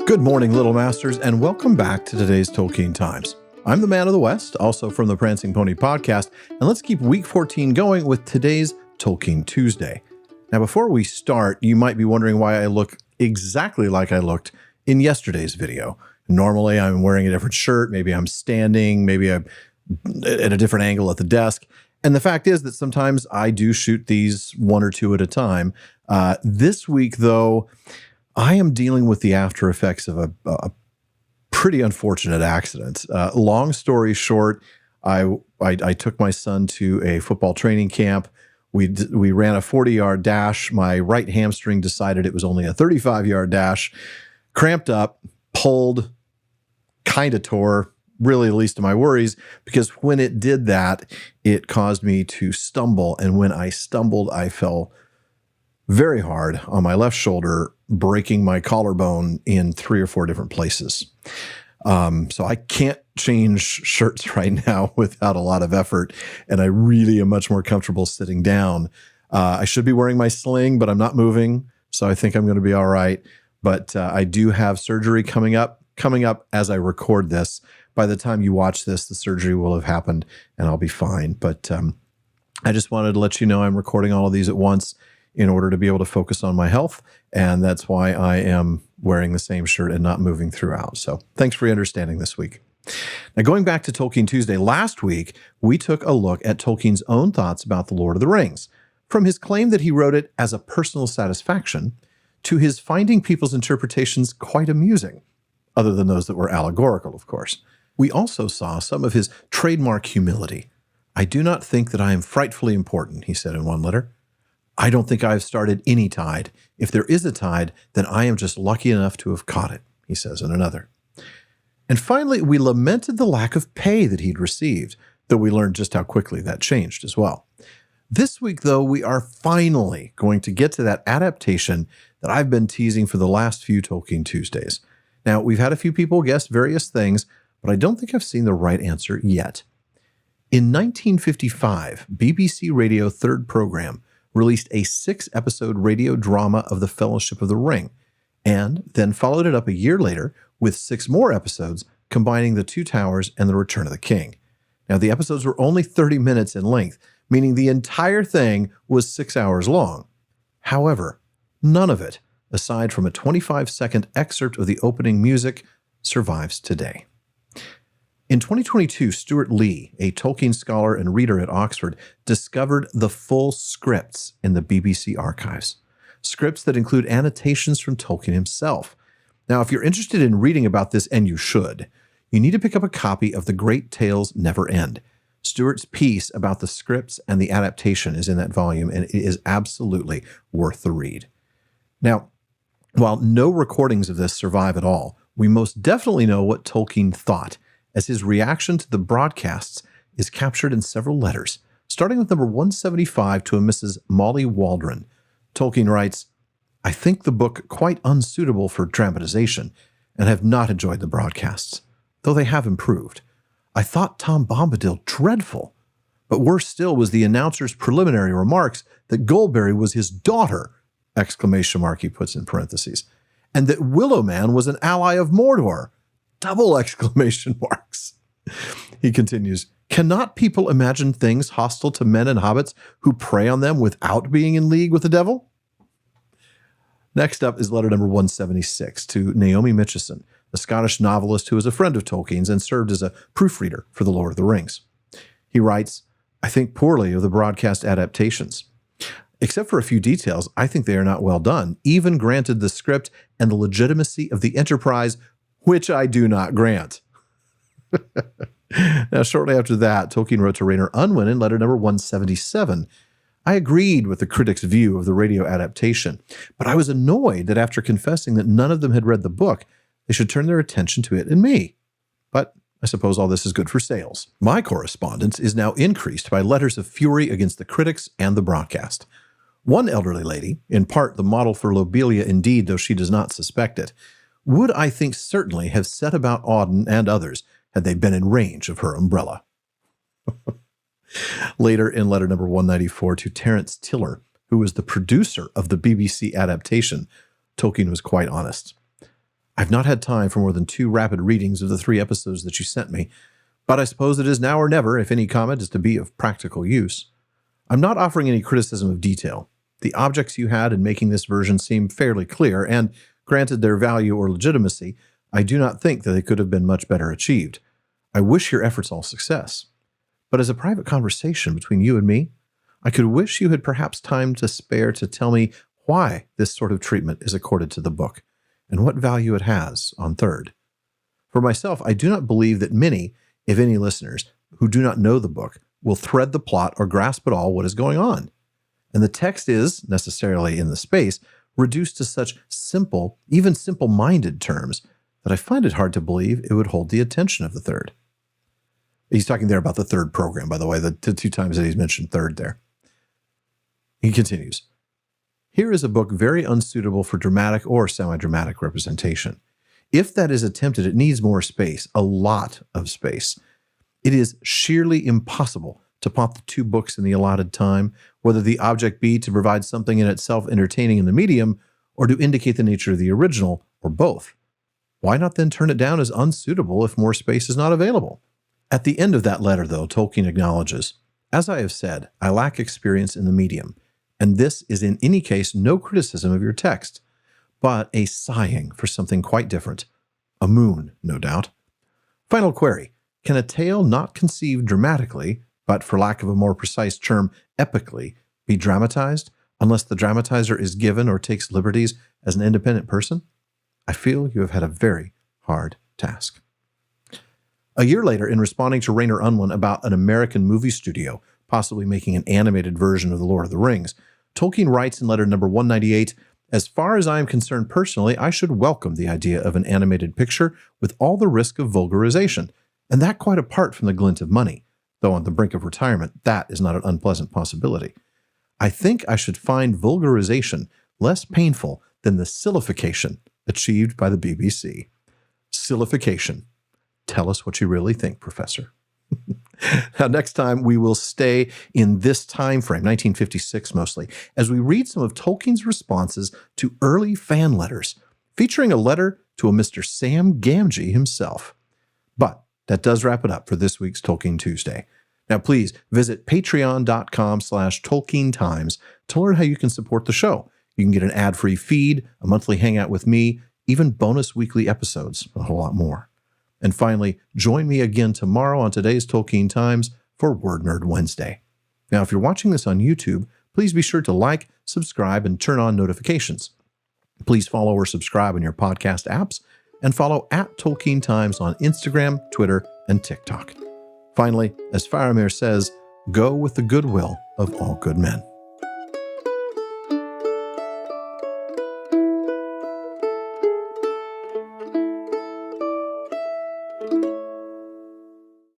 Good morning, Little Masters, and welcome back to today's Tolkien Times. I'm the Man of the West, also from the Prancing Pony podcast, and let's keep week 14 going with today's Tolkien Tuesday. Now, before we start, you might be wondering why I look exactly like I looked in yesterday's video. Normally, I'm wearing a different shirt, maybe I'm standing, maybe I'm at a different angle at the desk. And the fact is that sometimes I do shoot these one or two at a time. This week, though, I am dealing with the after effects of a pretty unfortunate accident. Long story short, I took my son to a football training camp. We ran a 40-yard dash. My right hamstring decided it was only a 35-yard dash. Cramped up, pulled, kind of tore, really the least of my worries, because when it did that, it caused me to stumble. And when I stumbled, I fell very hard on my left shoulder, breaking my collarbone in 3 or 4 different places. So I can't change shirts right now without a lot of effort, and I really am much more comfortable sitting down. I should be wearing my sling, but I'm not moving, so I think I'm going to be all right. But I do have surgery coming up as I record this. By the time you watch this, the surgery will have happened, and I'll be fine. But I just wanted to let you know I'm recording all of these at once in order to be able to focus on my health. And that's why I am wearing the same shirt and not moving throughout. So thanks for your understanding this week. Now, going back to Tolkien Tuesday, last week, we took a look at Tolkien's own thoughts about The Lord of the Rings, from his claim that he wrote it as a personal satisfaction to his finding people's interpretations quite amusing, other than those that were allegorical, of course. We also saw some of his trademark humility. "I do not think that I am frightfully important," he said in one letter. "I don't think I have started any tide. If there is a tide, then I am just lucky enough to have caught it," he says in another. And finally, we lamented the lack of pay that he'd received, though we learned just how quickly that changed as well. This week, though, we are finally going to get to that adaptation that I've been teasing for the last few Tolkien Tuesdays. Now, we've had a few people guess various things, but I don't think I've seen the right answer yet. In 1955, BBC Radio third program released a 6-episode radio drama of the Fellowship of the Ring, and then followed it up a year later with 6 more episodes combining The Two Towers and The Return of the King. Now, the episodes were only 30 minutes in length, meaning the entire thing was 6 hours long. However, none of it, aside from a 25-second excerpt of the opening music, survives today. In 2022, Stuart Lee, a Tolkien scholar and reader at Oxford, discovered the full scripts in the BBC archives. Scripts that include annotations from Tolkien himself. Now, if you're interested in reading about this, and you should, you need to pick up a copy of The Great Tales Never End. Stuart's piece about the scripts and the adaptation is in that volume, and it is absolutely worth the read. Now, while no recordings of this survive at all, we most definitely know what Tolkien thought, as his reaction to the broadcasts is captured in several letters, starting with number 175 to a Mrs. Molly Waldron. Tolkien writes, "I think the book quite unsuitable for dramatization, and have not enjoyed the broadcasts, though they have improved. I thought Tom Bombadil dreadful, but worse still was the announcer's preliminary remarks that Goldberry was his daughter, ! He puts in parentheses, and that Willowman was an ally of Mordor, ! He continues, "Cannot people imagine things hostile to men and hobbits who prey on them without being in league with the devil?" Next up is letter number 176 to Naomi Mitchison, a Scottish novelist who is a friend of Tolkien's and served as a proofreader for The Lord of the Rings. He writes, "I think poorly of the broadcast adaptations. Except for a few details, I think they are not well done, even granted the script and the legitimacy of the enterprise, which I do not grant." Now, shortly after that, Tolkien wrote to Rainer Unwin in letter number 177. "I agreed with the critics' view of the radio adaptation, but I was annoyed that after confessing that none of them had read the book, they should turn their attention to it and me. But I suppose all this is good for sales. My correspondence is now increased by letters of fury against the critics and the broadcast. One elderly lady, in part the model for Lobelia indeed, though she does not suspect it, would, I think, certainly have set about Auden and others had they been in range of her umbrella." Later, in letter number 194 to Terence Tiller, who was the producer of the BBC adaptation, Tolkien was quite honest. I've not had time for more than 2 rapid readings of the 3 episodes that you sent me, but I suppose it is now or never if any comment is to be of practical use. I'm not offering any criticism of detail. The objects you had in making this version seem fairly clear, and granted their value or legitimacy, I do not think that they could have been much better achieved. I wish your efforts all success. But as a private conversation between you and me, I could wish you had perhaps time to spare to tell me why this sort of treatment is accorded to the book, and what value it has on third. For myself, I do not believe that many, if any listeners, who do not know the book, will thread the plot or grasp at all what is going on. And the text is, necessarily in the space, reduced to such simple, even simple-minded terms that I find it hard to believe it would hold the attention of the third. He's talking there about the third program, by the way, the 2 times that he's mentioned third there. He continues, "Here is a book very unsuitable for dramatic or semi-dramatic representation. If that is attempted, it needs more space, a lot of space. It is sheerly impossible to plot the 2 books in the allotted time, whether the object be to provide something in itself entertaining in the medium, or to indicate the nature of the original, or both. Why not then turn it down as unsuitable if more space is not available?" At the end of that letter, though, Tolkien acknowledges, "As I have said, I lack experience in the medium, and this is in any case no criticism of your text, but a sighing for something quite different. A moon, no doubt. Final query. Can a tale not conceived dramatically, but for lack of a more precise term, epically, be dramatized, unless the dramatizer is given or takes liberties as an independent person? I feel you have had a very hard task." A year later, in responding to Rainer Unwin about an American movie studio possibly making an animated version of The Lord of the Rings, Tolkien writes in letter number 198, "As far as I am concerned personally, I should welcome the idea of an animated picture with all the risk of vulgarization, and that quite apart from the glint of money, though on the brink of retirement, that is not an unpleasant possibility. I think I should find vulgarization less painful than the sillification achieved by the BBC. Sillification. Tell us what you really think, Professor." Now, next time we will stay in this time frame, 1956 mostly, as we read some of Tolkien's responses to early fan letters, featuring a letter to a Mr. Sam Gamgee himself. But that does wrap it up for this week's Tolkien Tuesday. Now, please visit patreon.com/Tolkien Times to learn how you can support the show. You can get an ad-free feed, a monthly hangout with me, even bonus weekly episodes, a whole lot more. And finally, join me again tomorrow on today's Tolkien Times for Word Nerd Wednesday. Now, if you're watching this on YouTube, please be sure to like, subscribe, and turn on notifications. Please follow or subscribe in your podcast apps, and follow @Tolkien Times on Instagram, Twitter, and TikTok. Finally, as Faramir says, go with the goodwill of all good men.